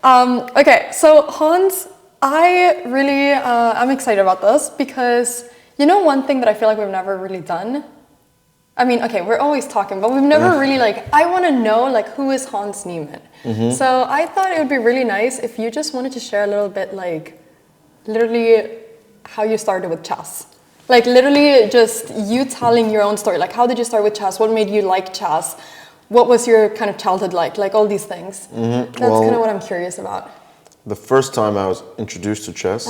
Okay, so Hans, I'm excited about this because you know one thing that I feel like we've never really done? I mean, okay, we're always talking, but we've never really I want to know who is Hans Niemann? So I thought it would be really nice if you just wanted to share a little bit literally how you started with chess. Literally just you telling your own story. How did you start with chess? What made you like chess? What was your kind of childhood like all these things. That's kind of what I'm curious about. The first time I was introduced to chess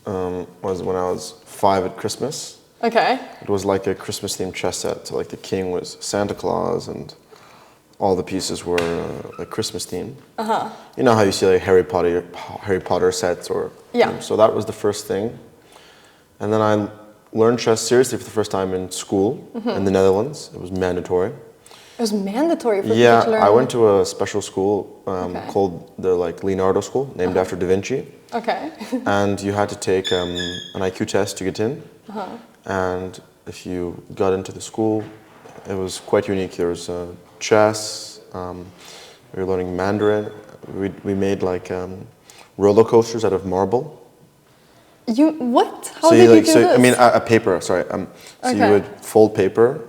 was when I was 5 at Christmas. Okay. It was like a Christmas themed chess set. So the king was Santa Claus and all the pieces were Christmas themed. You know how you see Harry Potter sets or so that was the first thing. And then I learned chess seriously for the first time in school in the Netherlands. It was mandatory. It was mandatory for people to learn? I went to a special school called the Leonardo School, named after Da Vinci. Okay. And you had to take an IQ test to get in. And if you got into the school, it was quite unique. There was chess, we were learning Mandarin. We made roller coasters out of marble. What? How did you do this? I mean, a paper, sorry. So you would fold paper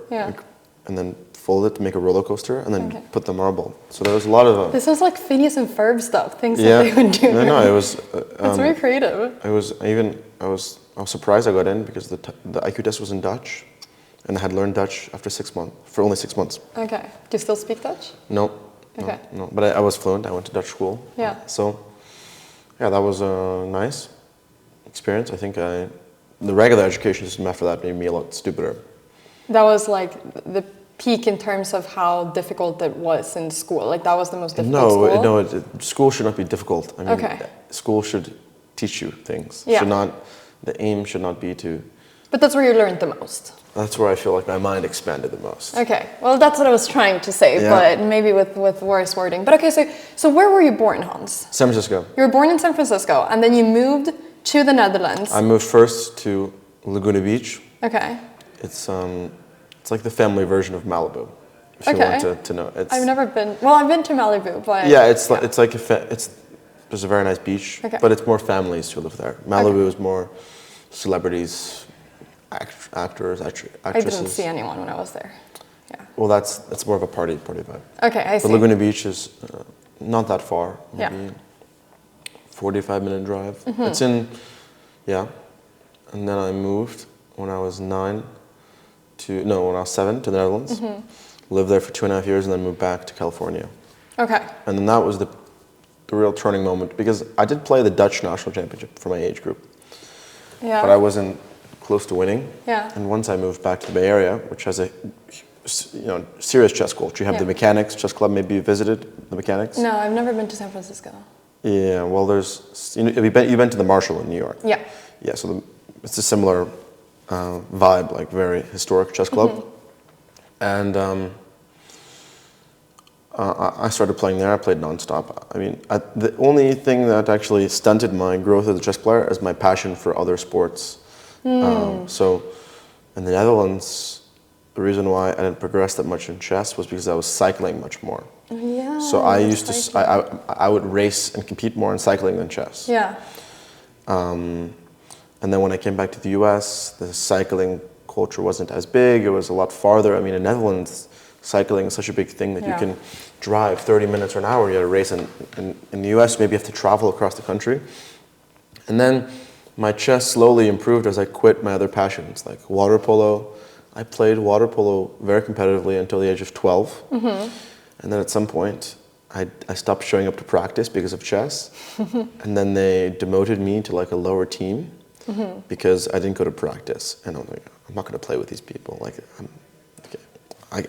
and then fold it to make a roller coaster and then put the marble. So there was a lot of... This was like Phineas and Ferb stuff, things that they would do. No, it was... It's very creative. I was surprised I got in because the IQ test was in Dutch and I had learned Dutch after 6 months, for only 6 months. Okay. Do you still speak Dutch? No. Okay. No. But I was fluent. I went to Dutch school. Yeah. So, that was a nice experience. I think the regular education system after that made me a lot stupider. That was the peak in terms of how difficult it was in school. That was the most difficult school? No, school should not be difficult. I mean, school should teach you things. Yeah. The aim should not be to... But that's where you learned the most. That's where I feel like my mind expanded the most. Okay, well that's what I was trying to say, but maybe with worse wording. But okay, so where were you born, Hans? San Francisco. You were born in San Francisco, and then you moved to the Netherlands. I moved first to Laguna Beach. Okay. It's like the family version of Malibu, if you want to know. I've never been. Well, I've been to Malibu, but yeah, there's a very nice beach, but it's more families who live there. Malibu is more celebrities, actors, actresses. I didn't see anyone when I was there. Yeah. Well, that's more of a party vibe. Okay, I see. But Laguna Beach is not that far. Maybe 45-minute drive. It's in, and then I moved when I was 7 to the Netherlands. Lived there for 2.5 years and then moved back to California. Okay. And then that was the real turning moment because I did play the Dutch national championship for my age group. Yeah. But I wasn't close to winning. Yeah. And once I moved back to the Bay Area, which has a serious chess culture, you have the Mechanics Chess Club. Maybe you visited the Mechanics? No, I've never been to San Francisco. Yeah, well, you've been to the Marshall in New York. Yeah. Yeah, so it's a similar vibe, very historic chess club. And I started playing there. I played nonstop. I mean, the only thing that actually stunted my growth as a chess player is my passion for other sports. So in the Netherlands, the reason why I didn't progress that much in chess was because I was cycling much more. Yeah. So I would race and compete more in cycling than chess. Yeah. And then when I came back to the US, the cycling culture wasn't as big. It was a lot farther. I mean, in the Netherlands, cycling is such a big thing that you can drive 30 minutes or an hour. You had a race. In the US, maybe you have to travel across the country. And then my chess slowly improved as I quit my other passions, like water polo. I played water polo very competitively until the age of 12. And then at some point, I stopped showing up to practice because of chess. And then they demoted me to a lower team because I didn't go to practice. And I'm like, I'm not going to play with these people.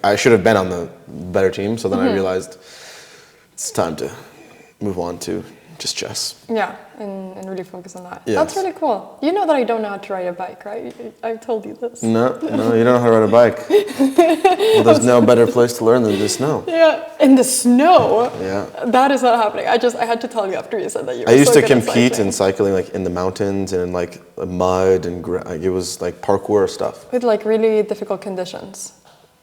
I should have been on the better team. So then I realized it's time to move on to just chess. Yeah, and really focus on that. Yes. That's really cool. You know that I don't know how to ride a bike, right? I've told you this. No, you don't know how to ride a bike. Well, there's no better place to learn than the snow. Yeah, in the snow? Yeah. That is not happening. I had to tell you after you said that you were I used to compete in cycling in the mountains and in mud and it was parkour stuff. With really difficult conditions.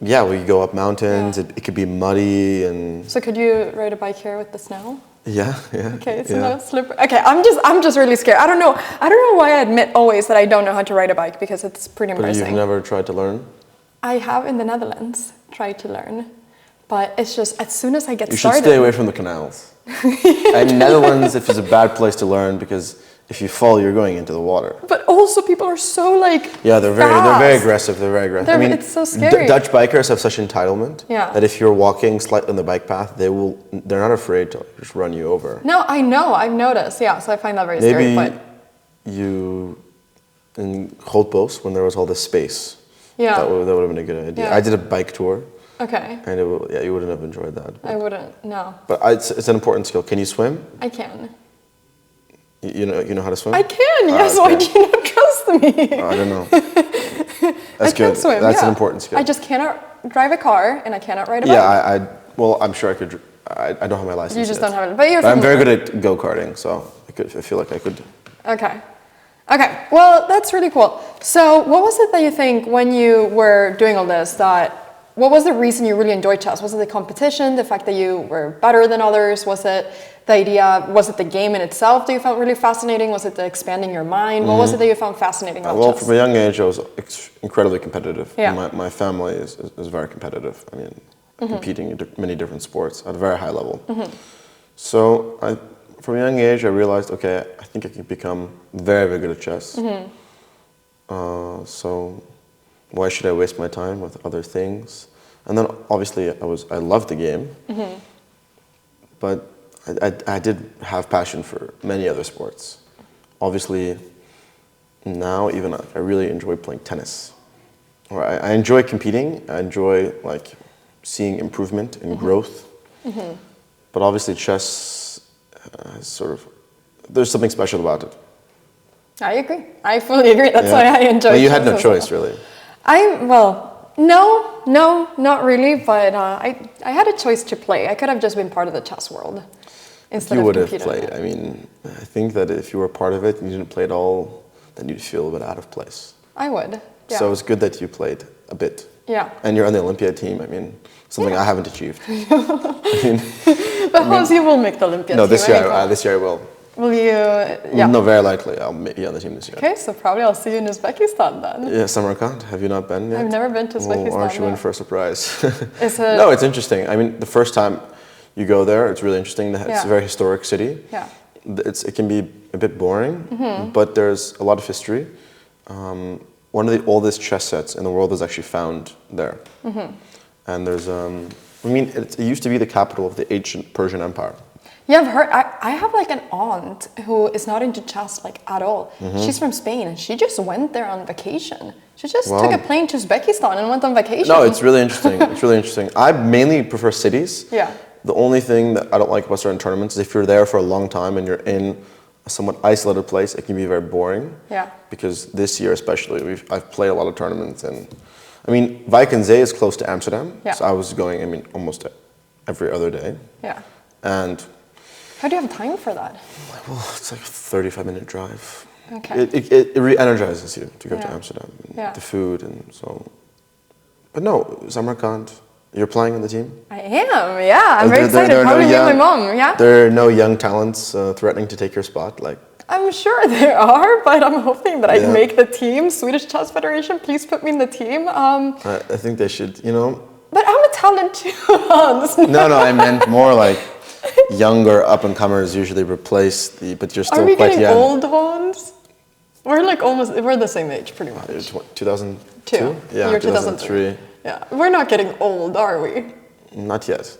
Yeah, we go up mountains. Yeah. It could be muddy and... So could you ride a bike here with the snow? Yeah, yeah. Okay, so no slipper. Okay, I'm just really scared. I don't know why I admit always that I don't know how to ride a bike because it's pretty embarrassing. But you've never tried to learn? I have in the Netherlands tried to learn, but it's just as soon as I get started. You should stay away from the canals. And Netherlands, if it's a bad place to learn because if you fall, you're going into the water. But also, people are so like. Yeah, they're very aggressive. They're very aggressive. I mean, it's so scary. Dutch bikers have such entitlement that if you're walking slightly on the bike path, they're not afraid to just run you over. No, I know. I've noticed. Yeah, so I find that very scary. Maybe you in Grootboos when there was all this space. Yeah. That would have been a good idea. Yeah. I did a bike tour. Okay. And you wouldn't have enjoyed that. I wouldn't. No. But it's an important skill. Can you swim? I can. You know how to swim? I can, yes. Why do you not trust me? I don't know. That's I can good. swim, That's an important skill. I just cannot drive a car and I cannot ride a bike. Yeah, well, I'm sure I could. I don't have my license You just yet. don't have it. But I'm very good at go-karting, so I feel like I could. Okay. Okay, well, that's really cool. So what was it that you think when you were doing all this what was the reason you really enjoyed chess? Was it the competition, the fact that you were better than others? Was it the idea, was it the game in itself that you found really fascinating? Was it the expanding your mind? What was it that you found fascinating about chess? Well, from a young age, I was incredibly competitive. Yeah. My family is very competitive. I mean, competing in many different sports at a very high level. So from a young age, I realized, okay, I think I can become very, very good at chess. So why should I waste my time with other things? And then obviously I loved the game, but I did have passion for many other sports. Obviously, now even I really enjoy playing tennis. Or I enjoy competing. I enjoy like seeing improvement and growth. But obviously, chess there's something special about it. I agree. I fully agree. That's why I enjoy. Well, you had no choice, really. No, not really. But I had a choice to play. I could have just been part of the chess world instead of competing. You would have played. I mean, I think that if you were part of it and you didn't play at all, then you'd feel a bit out of place. I would. Yeah. So it's good that you played a bit. Yeah. And you're on the Olympiad team. I mean, something I haven't achieved. But Hans, you will make the Olympiad team. No, this year I will. Will you? Yeah. No, very likely I'll be on the team this year. Okay, so probably I'll see you in Uzbekistan then. Yeah, Samarkand. Have you not been yet? I've never been to Uzbekistan. Well, aren't you in for a surprise? No, it's interesting. I mean, the first time you go there, it's really interesting. It's a very historic city. Yeah. It can be a bit boring, but there's a lot of history. One of the oldest chess sets in the world is actually found there. And there's, it used to be the capital of the ancient Persian Empire. Yeah, I've heard. I have like an aunt who is not into chess like at all. She's from Spain and she just went there on vacation. She just took a plane to Uzbekistan and went on vacation. No, it's really interesting. It's really interesting. I mainly prefer cities. Yeah. The only thing that I don't like about certain tournaments is if you're there for a long time and you're in a somewhat isolated place, it can be very boring. Yeah. Because this year especially, I've played a lot of tournaments and, I mean, Weissenhaus is close to Amsterdam. Yeah. So I was going, almost every other day. Yeah. And how do you have time for that? well, it's like a 35-minute drive. Okay. It re-energizes you to go to Amsterdam. And the food and so. But no, Samarkand, you're playing on the team? I am, yeah. I'm very excited. Probably me and my mom, yeah? There are no young talents threatening to take your spot? I'm sure there are, but I'm hoping that I make the team. Swedish Chess Federation, please put me in the team. I think they should, But I'm a talent too, Hans. No, I meant more like younger up-and-comers usually replace but you're still quite young. Are we getting old, Hans? We're the same age, pretty much. 2002? Yeah, you're 2003. Yeah, we're not getting old, are we? Not yet.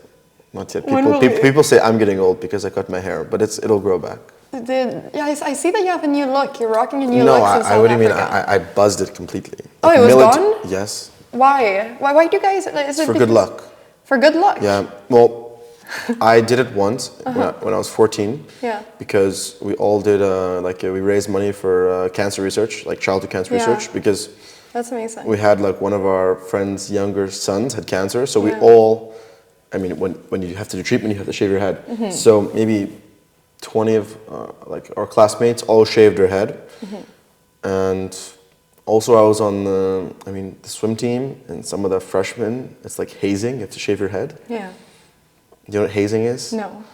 People say I'm getting old because I cut my hair, but it'll grow back. I see that you have a new look. You're rocking a new look since South Africa. What do you mean? I buzzed it completely. Oh, it was gone? Yes. Why? Why do you guys? Is it for good luck. For good luck? Yeah. Well, I did it once when I was 14. Yeah. Because we all did we raised money for cancer research, like childhood cancer research, because that's amazing. We had one of our friends' younger sons had cancer, so we all, when you have to do treatment, you have to shave your head. So maybe 20 of our classmates all shaved their head, and also I was on the swim team, and some of the freshmen, it's like hazing. You have to shave your head. Yeah. You know what hazing is? No.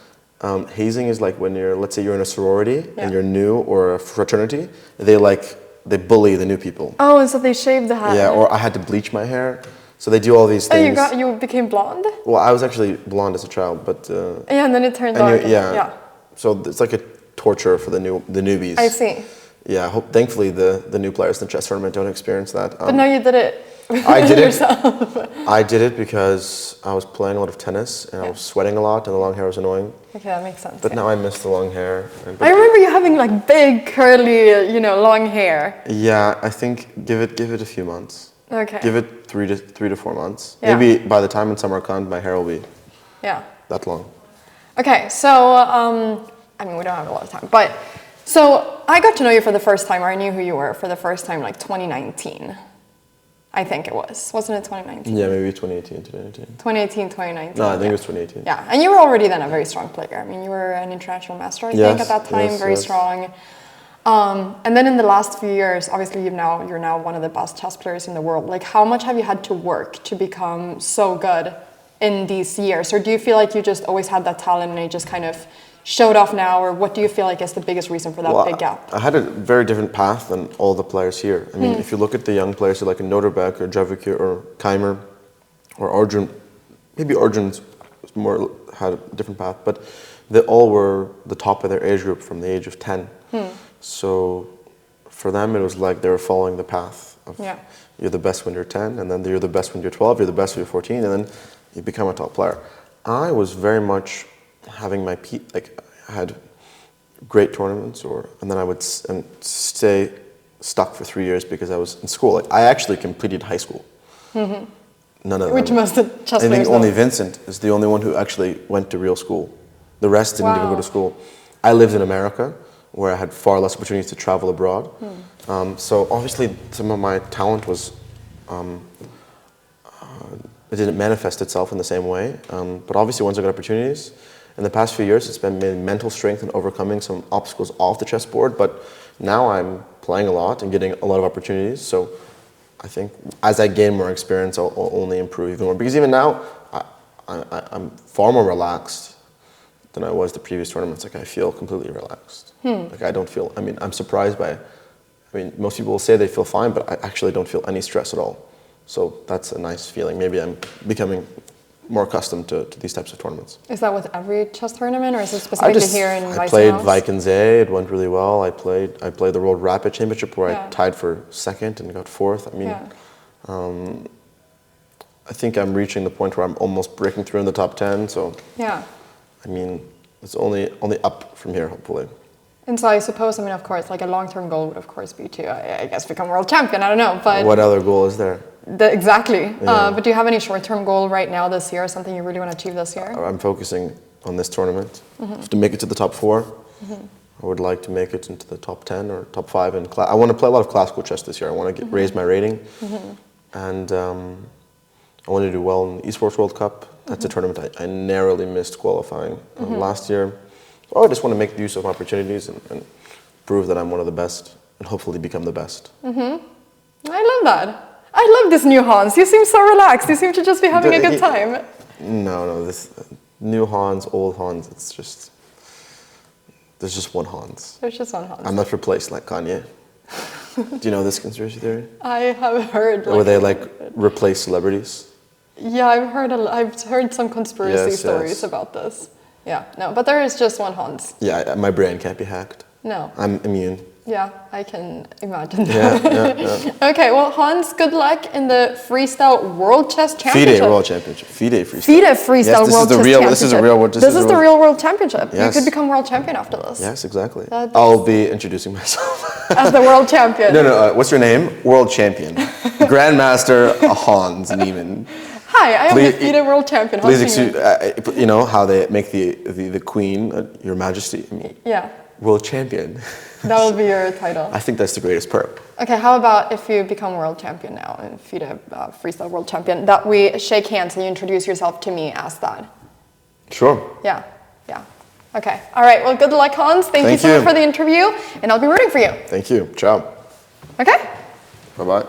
Hazing is like when let's say you're in a sorority and you're new, or a fraternity, they bully the new people. Oh, so they shave the head. Yeah, or I had to bleach my hair. So they do all these things. Oh, you became blonde? Well, I was actually blonde as a child, but yeah, and then it turned dark. Yeah. So it's like a torture for the newbies. I see. Yeah, thankfully the new players in the chess tournament don't experience that. But no, you did it. I did yourself. I did it because I was playing a lot of tennis and I was sweating a lot, and the long hair was annoying. Okay, that makes sense. But now I miss the long hair. I remember you having like big curly, long hair. Yeah, I think give it a few months. Okay. Give it 3 to 4 months. Yeah. Maybe by the time in summer comes, my hair will be that long. Okay, so we don't have a lot of time, but so I got to know you for the first time, or I knew who you were for the first time, like 2019. I think it was. Wasn't it 2019? Yeah, maybe 2018, 2019. 2018, 2019. No, I think it was 2018. Yeah, and you were already then a very strong player. I mean, you were an international master, I think, at that time, very strong. And then in the last few years, obviously you're now one of the best chess players in the world. Like, how much have you had to work to become so good in these years? Or do you feel like you just always had that talent and it just kind of showed off now? Or what do you feel like is the biggest reason for that big gap? I had a very different path than all the players here. I mean, if you look at the young players like Noterbeck or Javik or Keimer or Arjun, maybe Arjun's had a different path, but they all were the top of their age group from the age of 10. So for them, it was like they were following the path of you're the best when you're 10, and then you're the best when you're 12, you're the best when you're 14, and then you become a top player. I was very much having my peak, like I had great tournaments, and then I would stay stuck for 3 years because I was in school. Like, I actually completed high school. None of them. Which most of chess players I think only Vincent is the only one who actually went to real school. The rest didn't even go to school. I lived in America, where I had far less opportunities to travel abroad. So obviously some of my talent was, it didn't manifest itself in the same way. But obviously once I got opportunities, in the past few years, it's been mainly mental strength and overcoming some obstacles off the chessboard. But now I'm playing a lot and getting a lot of opportunities. So I think as I gain more experience, I'll only improve even more. Because even now, I'm far more relaxed than I was the previous tournaments. Like, I feel completely relaxed. Like, I don't feel, I'm surprised by, most people will say they feel fine, but I actually don't feel any stress at all. So that's a nice feeling. Maybe I'm becoming more accustomed to these types of tournaments. Is that with every chess tournament, or is it specifically here in Weissenhaus? I played Weissenhaus, it went really well. I played the World Rapid Championship where I tied for second and got fourth. I think I'm reaching the point where I'm almost breaking through in the top 10, so it's only up from here, hopefully. And so I suppose, of course, like a long-term goal would of course be to, I guess, become world champion. I don't know, but what other goal is there? Exactly. Yeah. But do you have any short-term goal right now this year, something you really want to achieve this year? I'm focusing on this tournament. To make it to the top 4. I would like to make it into the top 10 or top 5 in class. I want to play a lot of classical chess this year. I want to raise my rating. And I want to do well in the Esports World Cup. That's a tournament I narrowly missed qualifying last year. So I just want to make use of opportunities and prove that I'm one of the best and hopefully become the best. I love that. I love this new Hans. You seem so relaxed. You seem to just be having a good time. No, this new Hans, old Hans, it's just, there's just one Hans. There's just one Hans. I'm not replaced like Kanye. Do you know this conspiracy theory? I have heard. Where they replace celebrities? Yeah, I've heard some conspiracy stories about this. Yeah, no, but there is just one Hans. Yeah, my brain can't be hacked. No. I'm immune. Yeah, I can imagine that. Yeah. Okay, well, Hans, good luck in the Freestyle World Chess Championship. FIDE World Championship. FIDE Freestyle. FIDE Freestyle World Chess Championship. This is a real World. This is the real World Championship. Yes. You could become world champion after this. Yes, exactly. I'll be introducing myself as the world champion. No. What's your name? World champion. Grandmaster Hans Niemann. Hi, I am the FIDE World Champion. Please excuse. You know how they make the Queen, Your Majesty. Yeah. World champion. That will be your title. I think that's the greatest perk. Okay, how about if you become world champion now and FIDE Freestyle World Champion, that we shake hands and you introduce yourself to me as that? Sure. Yeah. Okay. All right. Well, good luck, Hans. Thank you so much for the interview, and I'll be rooting for you. Thank you. Ciao. Okay. Bye-bye.